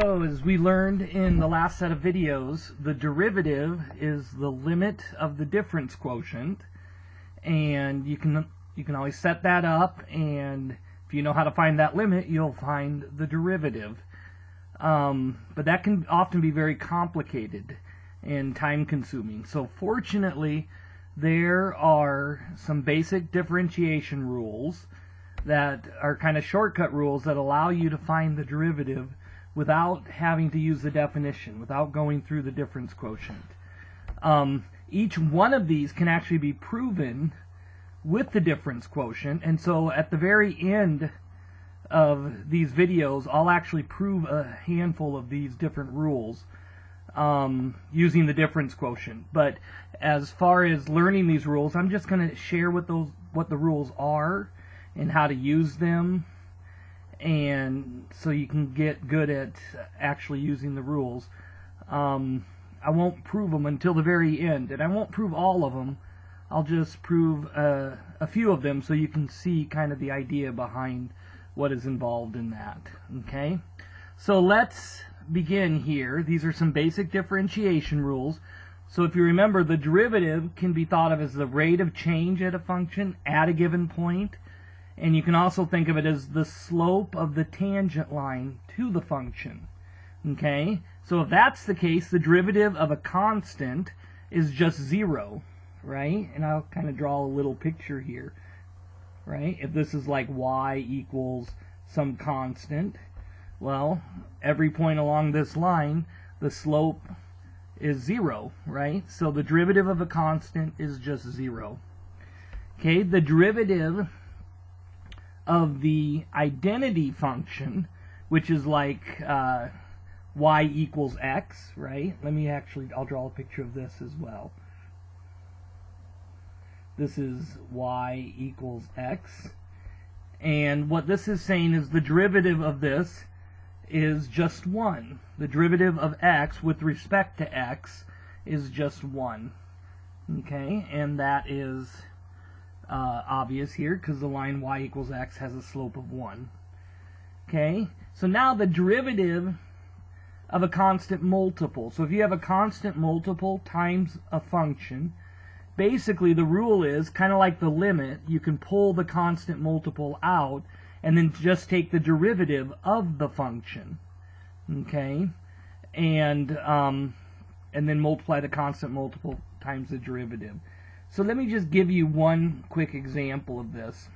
So, as we learned in the last set of videos, the derivative is the limit of the difference quotient, and you can always set that up, and if you know how to find that limit, you'll find the derivative. But that can often be very complicated and time-consuming. So fortunately, there are some basic differentiation rules that are kind of shortcut rules that allow you to find the derivative without having to use the definition, without going through the difference quotient. Each one of these can actually be proven with the difference quotient, and so at the very end of these videos, I'll actually prove a handful of these different rules using the difference quotient. But as far as learning these rules, I'm just going to share what the rules are and how to use them, and so you can get good at actually using the rules. I won't prove them until the very end, and I won't prove all of them. I'll just prove a few of them so you can see kind of the idea behind what is involved in that. Okay? So let's begin here. These are some basic differentiation rules. So if you remember, the derivative can be thought of as the rate of change at a function at a given point. And you can also think of it as the slope of the tangent line to the function. Okay? So if that's the case, the derivative of a constant is just 0, right? And I'll kind of draw a little picture here, right? If this is like y equals some constant, well, every point along this line, the slope is 0, right? So the derivative of a constant is just 0. Okay, the derivative of the identity function, which is like y equals x, right? I'll draw a picture of this as well. This is y equals x, and what this is saying is the derivative of this is just 1. The derivative of x with respect to x is just 1. Okay, and that is obvious here because the line y equals x has a slope of 1. Okay, so now the derivative of a constant multiple. So if you have a constant multiple times a function, basically the rule is kind of like the limit. You can pull the constant multiple out and then just take the derivative of the function. Okay, and then multiply the constant multiple times the derivative. So let me just give you one quick example of this.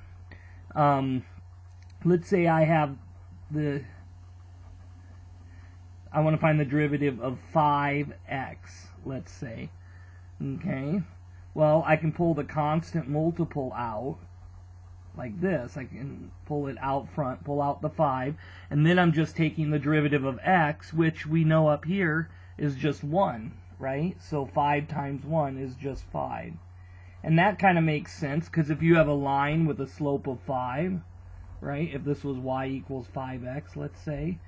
Let's say I want to find the derivative of 5x, let's say. Okay, well, I can pull the constant multiple out like this. I can pull it out front, pull out the 5, and then I'm just taking the derivative of x, which we know up here is just 1, right? So 5 times 1 is just 5. And that kind of makes sense, because if you have a line with a slope of 5, right, if this was y equals 5x, let's say,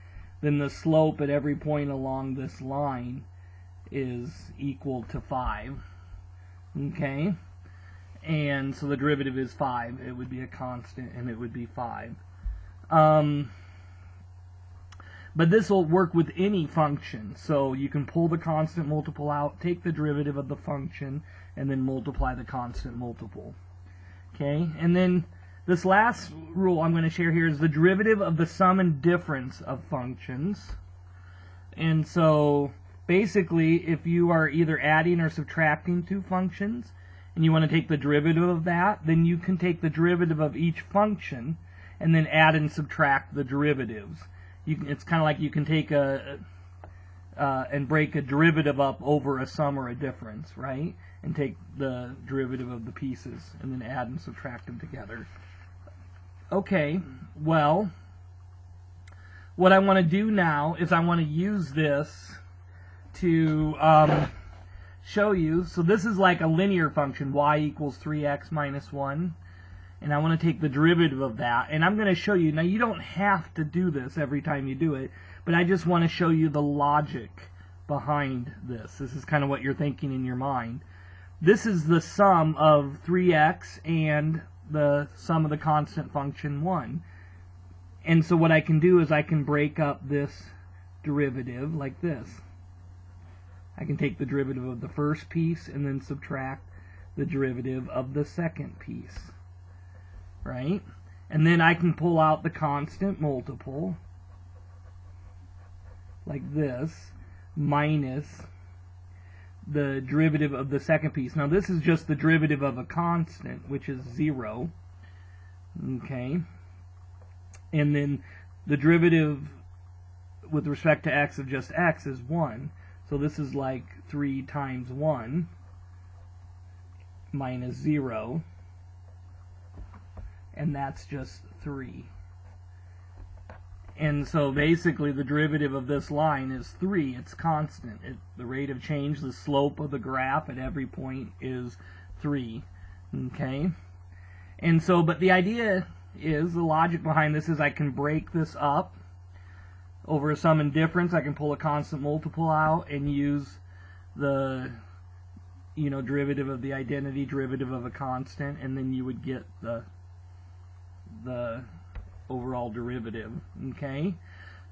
then the slope at every point along this line is equal to 5. Okay? And so the derivative is 5. It would be a constant, and it would be 5. But this will work with any function. So you can pull the constant multiple out, take the derivative of the function, and then multiply the constant multiple. Okay? And then this last rule I'm going to share here is the derivative of the sum and difference of functions. And so basically, if you are either adding or subtracting two functions, and you want to take the derivative of that, then you can take the derivative of each function and then add and subtract the derivatives. It's kind of like you can take and break a derivative up over a sum or a difference, right? And take the derivative of the pieces and then add and subtract them together. Okay, well, what I want to do now is I want to use this to show you. So this is like a linear function, y equals 3x minus 1. And I want to take the derivative of that. And I'm going to show you. Now, you don't have to do this every time you do it, but I just want to show you the logic behind this. This is kind of what you're thinking in your mind. This is the sum of 3x and the sum of the constant function 1. And so what I can do is I can break up this derivative like this. I can take the derivative of the first piece and then subtract the derivative of the second piece, right? And then I can pull out the constant multiple like this minus the derivative of the second piece. Now this is just the derivative of a constant, which is 0. Okay. And then the derivative with respect to x of just x is 1. So this is like 3 times 1 minus 0. And that's just 3. And so basically the derivative of this line is 3. It's constant. The rate of change, the slope of the graph at every point is 3. Okay? And so, but the idea is, the logic behind this is I can break this up over a sum and difference. I can pull a constant multiple out and use the derivative of the identity, derivative of a constant, and then you would get the overall derivative. Okay?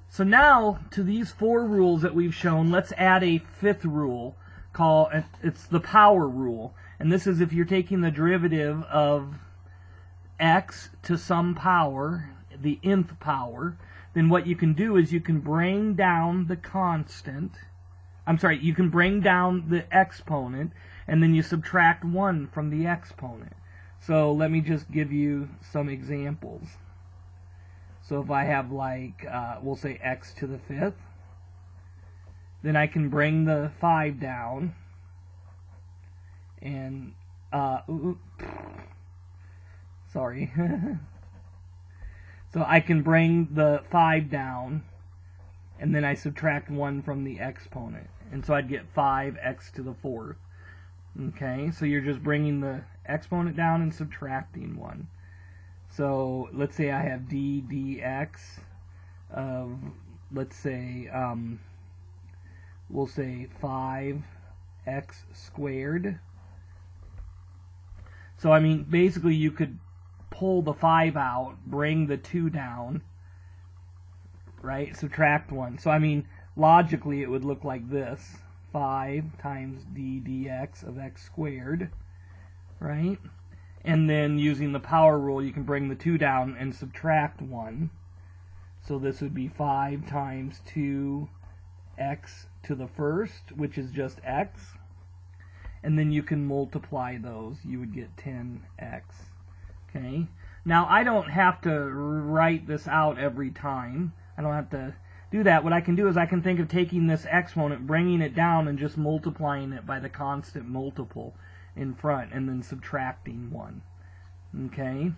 So now, to these 4 rules that we've shown, let's add a 5th rule called, it's the power rule. And this is if you're taking the derivative of x to some power, the nth power, then what you can do is you can bring down the constant, you can bring down the exponent, and then you subtract 1 from the exponent. So let me just give you some examples. So if I have like, we'll say x to the 5th, then I can bring the 5 down, and, sorry. So I can bring the 5 down, and then I subtract 1 from the exponent. And so I'd get 5x to the 4th. Okay, so you're just bringing the exponent down and subtracting 1. So let's say I have d dx of, let's say, we'll say 5x squared. So I mean, basically you could pull the 5 out, bring the 2 down, right? Subtract 1. So I mean, logically it would look like this. 5 times d dx of x squared, right? And then using the power rule, you can bring the 2 down and subtract 1. So this would be 5 times 2x to the 1st, which is just x. And then you can multiply those. You would get 10x. Okay? Now, I don't have to write this out every time. I don't have to do that. What I can do is I can think of taking this exponent, bringing it down, and just multiplying it by the constant multiple in front, and then subtracting 1. Okay?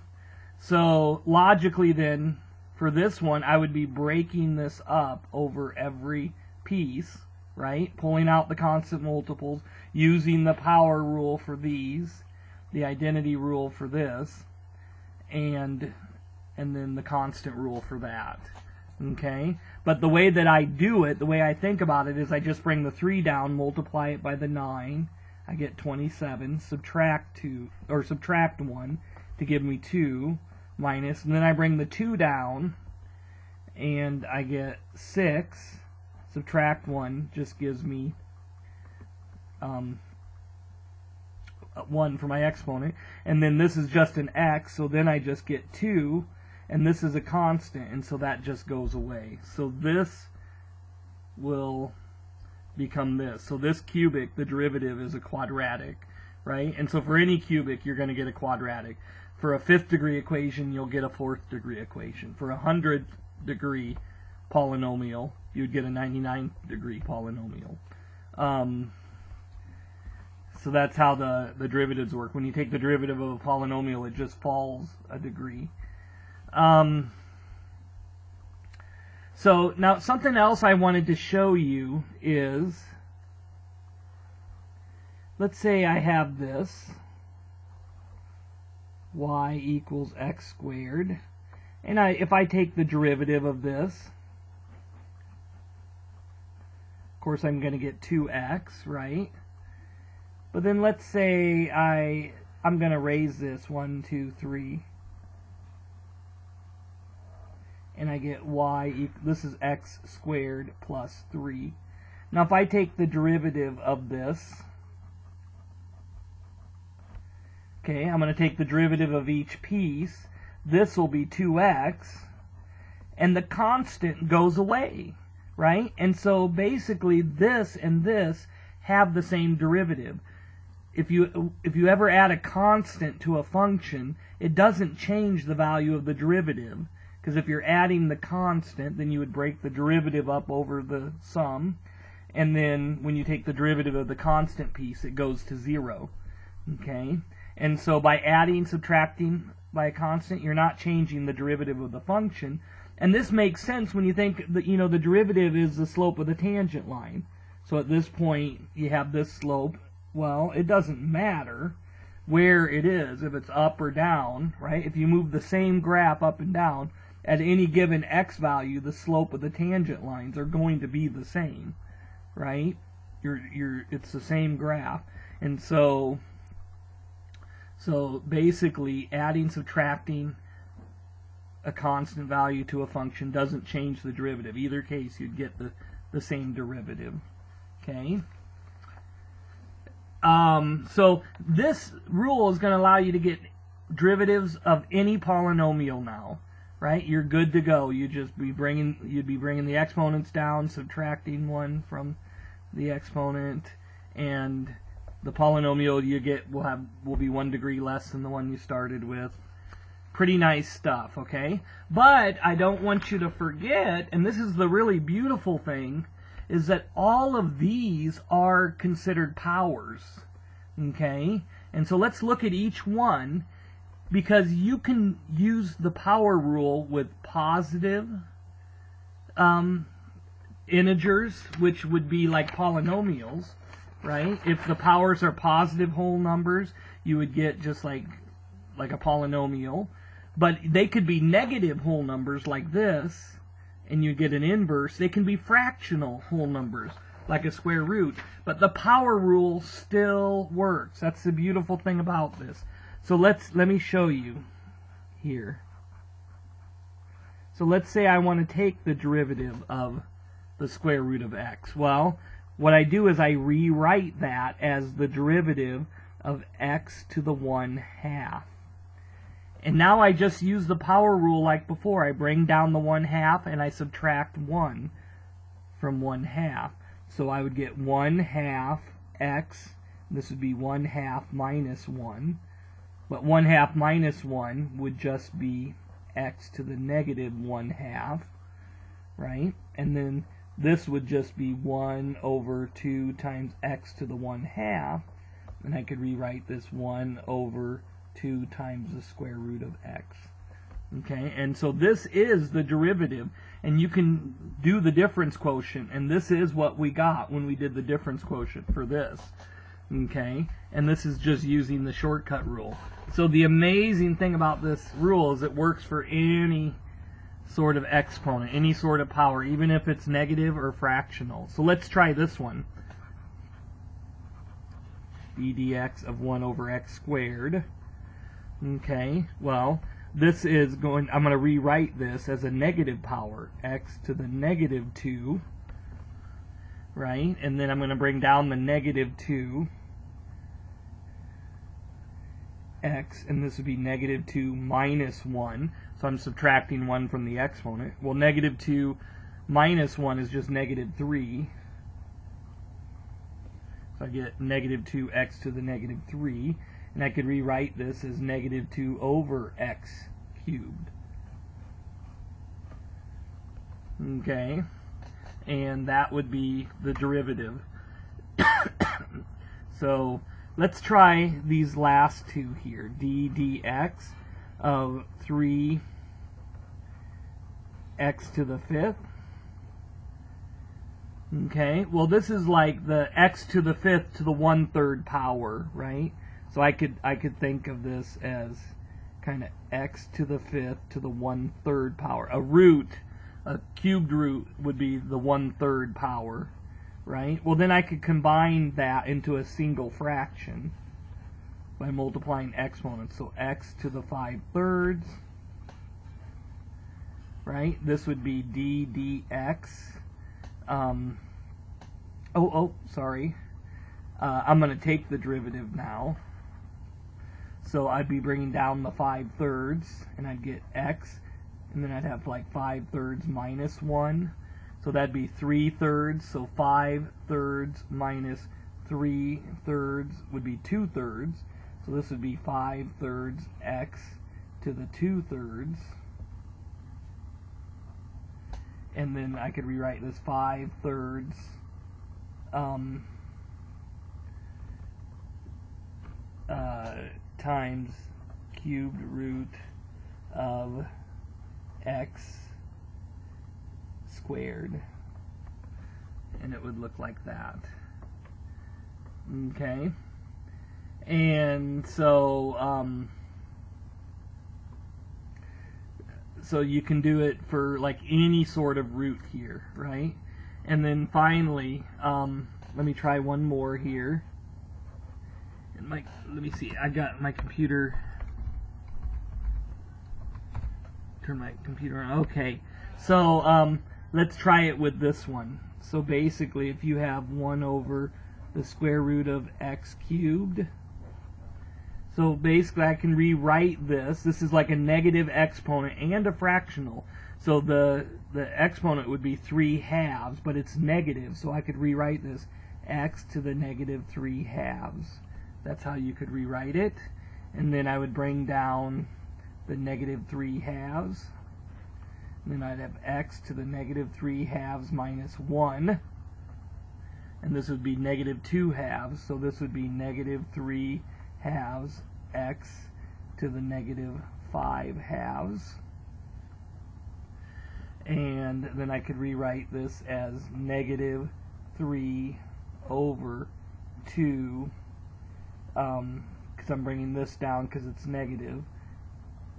So, logically then, for this one, I would be breaking this up over every piece, right? Pulling out the constant multiples, using the power rule for these, the identity rule for this, and then the constant rule for that. Okay? But the way that I do it, the way I think about it, is I just bring the 3 down, multiply it by the 9, I get 27, subtract 1 to give me 2, minus, and then I bring the 2 down, and I get 6, subtract 1, just gives me 1 for my exponent, and then this is just an x, so then I just get 2, and this is a constant, and so that just goes away. So this will become this. So this cubic, the derivative, is a quadratic, right? And so for any cubic, you're going to get a quadratic. For a 5th degree equation, you'll get a 4th degree equation. For a 100th degree polynomial, you'd get a 99th degree polynomial. So that's how the derivatives work. When you take the derivative of a polynomial, it just falls a degree. So now something else I wanted to show you is, let's say I have this, y equals x squared, and if I take the derivative of this, of course I'm going to get 2x, right? But then let's say I'm going to raise this 1, 2, 3. and I get y, this is x squared plus 3. Now if I take the derivative of this, okay, I'm going to take the derivative of each piece. This will be 2x, and the constant goes away, right? And so basically this and this have the same derivative. If you ever add a constant to a function, it doesn't change the value of the derivative, because if you're adding the constant, then you would break the derivative up over the sum, and then when you take the derivative of the constant piece, it goes to 0. Okay? And so by adding, subtracting by a constant, you're not changing the derivative of the function. And this makes sense when you think that, you know, the derivative is the slope of the tangent line. So at this point, you have this slope. Well, it doesn't matter where it is, if it's up or down, right? If you move the same graph up and down, at any given x value, the slope of the tangent lines are going to be the same, right? It's the same graph. And so basically, adding, subtracting a constant value to a function doesn't change the derivative. Either case, you'd get the same derivative. Okay? So this rule is going to allow you to get derivatives of any polynomial now, right? You're good to go. You'd be bringing the exponents down, subtracting 1 from the exponent, and the polynomial you get will be 1 degree less than the one you started with. Pretty nice stuff, okay? But I don't want you to forget, and this is the really beautiful thing, is that all of these are considered powers, okay? And so let's look at each one, because you can use the power rule with positive integers, which would be like polynomials, right? If the powers are positive whole numbers, you would get just like a polynomial. But they could be negative whole numbers like this, and you get an inverse. They can be fractional whole numbers, like a square root. But the power rule still works. That's the beautiful thing about this. So let me show you here. So let's say I want to take the derivative of the square root of x. Well, what I do is I rewrite that as the derivative of x to the 1/2. And now I just use the power rule like before. I bring down the 1/2 and I subtract 1 from 1/2. So I would get 1/2 x. This would be 1/2 minus 1. But 1/2 minus 1 would just be x to the negative 1/2, right? And then this would just be 1 over 2 times x to the 1/2. And I could rewrite this 1 over 2 times the square root of x. Okay, and so this is the derivative, and you can do the difference quotient, and this is what we got when we did the difference quotient for this. Okay, and this is just using the shortcut rule. So the amazing thing about this rule is it works for any sort of exponent, any sort of power, even if it's negative or fractional. So let's try this one. d dx of 1 over x squared. Okay, well, this is I'm going to rewrite this as a negative power, x to the negative 2, right? And then I'm going to bring down the negative 2, x, and this would be negative 2 minus 1. So I'm subtracting 1 from the exponent. Well, negative 2 minus 1 is just negative 3. So I get negative 2x to the negative 3. And I could rewrite this as negative 2 over x cubed. Okay, and that would be the derivative. So let's try these last two here. d dx of 3x to the 5th. Okay, well this is like the x to the 5th to the 1/3 power, right? So I could think of this as kind of x to the 5th to the 1/3 power. A cubed root would be the 1/3 power, right? Well, then I could combine that into a single fraction by multiplying exponents. So x to the 5/3 right? This would be d dx. Sorry. I'm going to take the derivative now. So I'd be bringing down the 5/3, and I'd get x, and then I'd have like 5/3 minus 1. So that'd be 3/3. So 5/3 minus 3/3 would be 2/3. So this would be 5/3 x to the 2/3. And then I could rewrite this 5/3 times cubed root of x squared, and it would look like that. Okay, and so so you can do it for like any sort of root here, right? And then finally, let me try one more here. And let me see, I got my computer. Turn my computer on. Okay, so let's try it with this one. So basically, if you have 1 over the square root of x cubed, so basically I can rewrite this. This is like a negative exponent and a fractional. So the exponent would be 3/2, but it's negative, so I could rewrite this x to the negative 3/2. That's how you could rewrite it. And then I would bring down the negative 3/2. And then I'd have x to the negative 3/2 minus 1. And this would be negative 2/2. So this would be negative 3/2 x to the negative 5/2. And then I could rewrite this as negative 3 over 2, because I'm bringing this down because it's negative.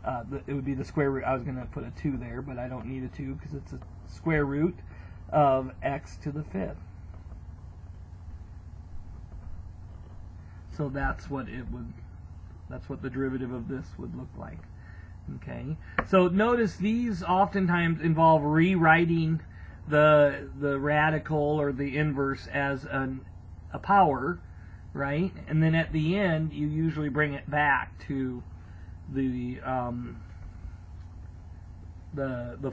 It would be the square root. I was going to put a 2 there, but I don't need a 2 because it's a square root of x to the 5th. So that's what the derivative of this would look like. Okay, so notice these oftentimes involve rewriting the radical or the inverse as a power, right? And then at the end you usually bring it back to the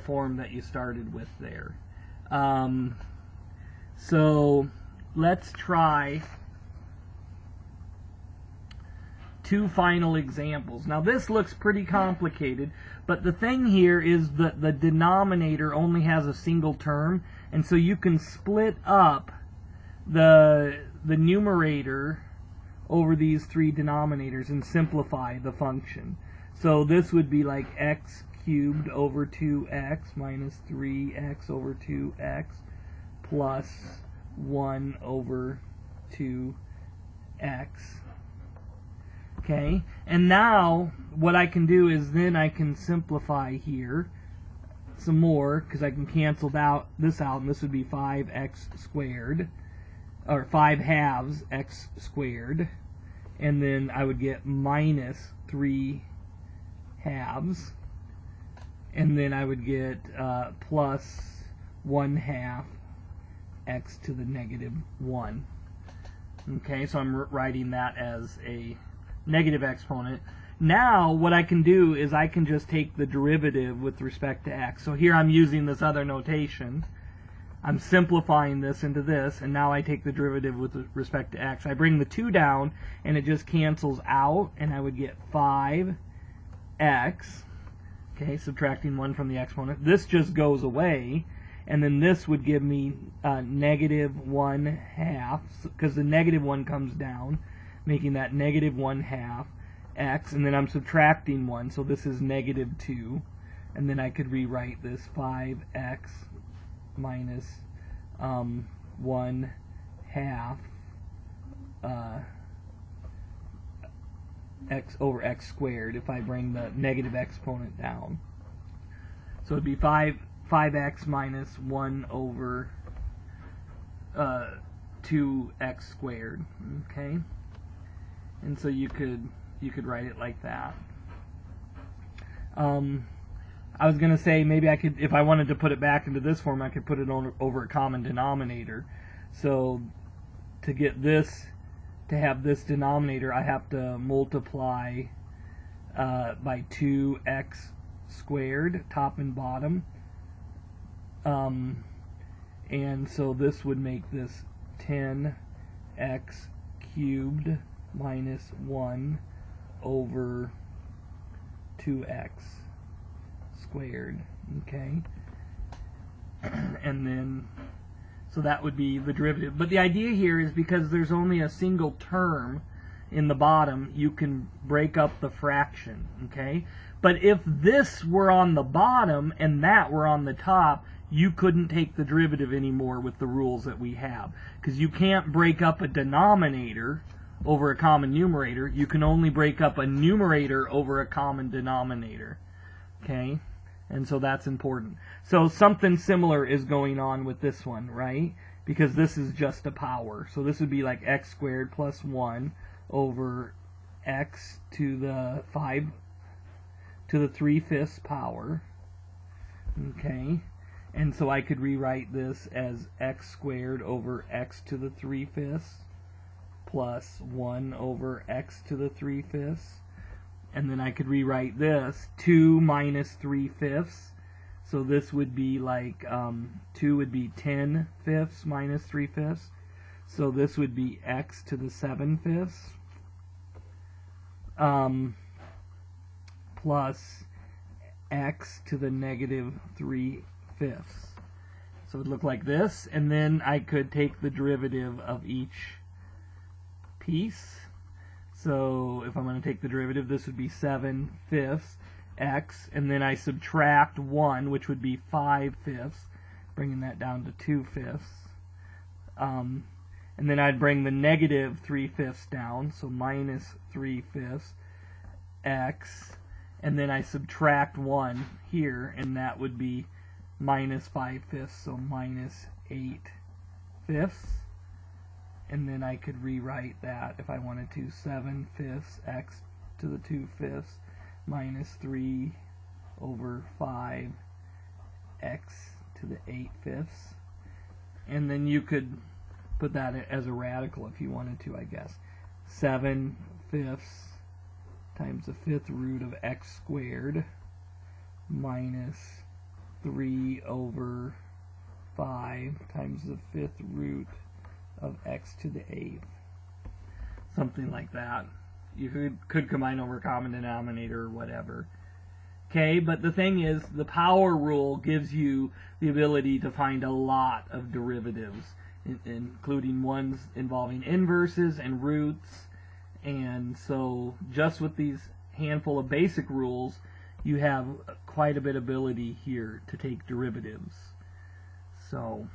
form that you started with there. So let's try 2 final examples. Now this looks pretty complicated, but the thing here is that the denominator only has a single term, and so you can split up the numerator over these 3 denominators and simplify the function. So this would be like x cubed over 2x minus 3x over 2x plus 1 over 2x. Okay, and now what I can do is then I can simplify here some more, because I can cancel this out, and this would be 5x squared, or 5/2 x squared, and then I would get minus 3/2, and then I would get plus 1/2 x to the negative 1. Okay, so I'm writing that as a negative exponent. Now what I can do is I can just take the derivative with respect to x. So here I'm using this other notation. I'm simplifying this into this, and now I take the derivative with respect to x. I bring the 2 down, and it just cancels out, and I would get 5x. Okay, subtracting 1 from the exponent. This just goes away, and then this would give me negative 1/2, because the negative 1 comes down, making that negative 1/2 x, and then I'm subtracting 1, so this is negative 2, and then I could rewrite this 5x minus 1/2 x over x squared if I bring the negative exponent down. So it'd be 5x minus 1 over 2x squared. Okay, and so you could write it like that. I was going to say maybe I could, if I wanted to put it back into this form, I could put it over a common denominator. So to get this, to have this denominator, I have to multiply by 2x squared, top and bottom. And so this would make this 10x cubed minus 1 over 2x squared. Okay? And then, so that would be the derivative. But the idea here is because there's only a single term in the bottom, you can break up the fraction. Okay? But if this were on the bottom and that were on the top, you couldn't take the derivative anymore with the rules that we have. Because you can't break up a denominator over a common numerator. You can only break up a numerator over a common denominator. Okay? And so that's important. So something similar is going on with this one, right? Because this is just a power. So this would be like x squared plus 1 over x to the 3/5 power. Okay? And so I could rewrite this as x squared over x to the 3/5 plus 1 over x to the 3/5. And then I could rewrite this 2 minus 3/5. So this would be like 2 would be 10/5 minus 3/5. So this would be x to the 7/5 plus x to the negative 3/5. So it would look like this, and then I could take the derivative of each piece. So if I'm going to take the derivative, this would be 7/5 x, and then I subtract 1, which would be 5/5, bringing that down to 2/5. And then I'd bring the negative 3/5 down, so minus 3/5 x, and then I subtract 1 here, and that would be minus 5/5, so minus 8/5. And then I could rewrite that if I wanted to, 7/5 x to the 2/5 minus 3 over 5 x to the 8/5. And then you could put that as a radical if you wanted to, I guess. 7/5 times the 5th root of x squared minus 3 over 5 times the 5th root of x to the 8th. Something like that. You could combine over a common denominator or whatever. Okay, but the thing is, the power rule gives you the ability to find a lot of derivatives, including ones involving inverses and roots. And so just with these handful of basic rules, you have quite a bit of ability here to take derivatives. So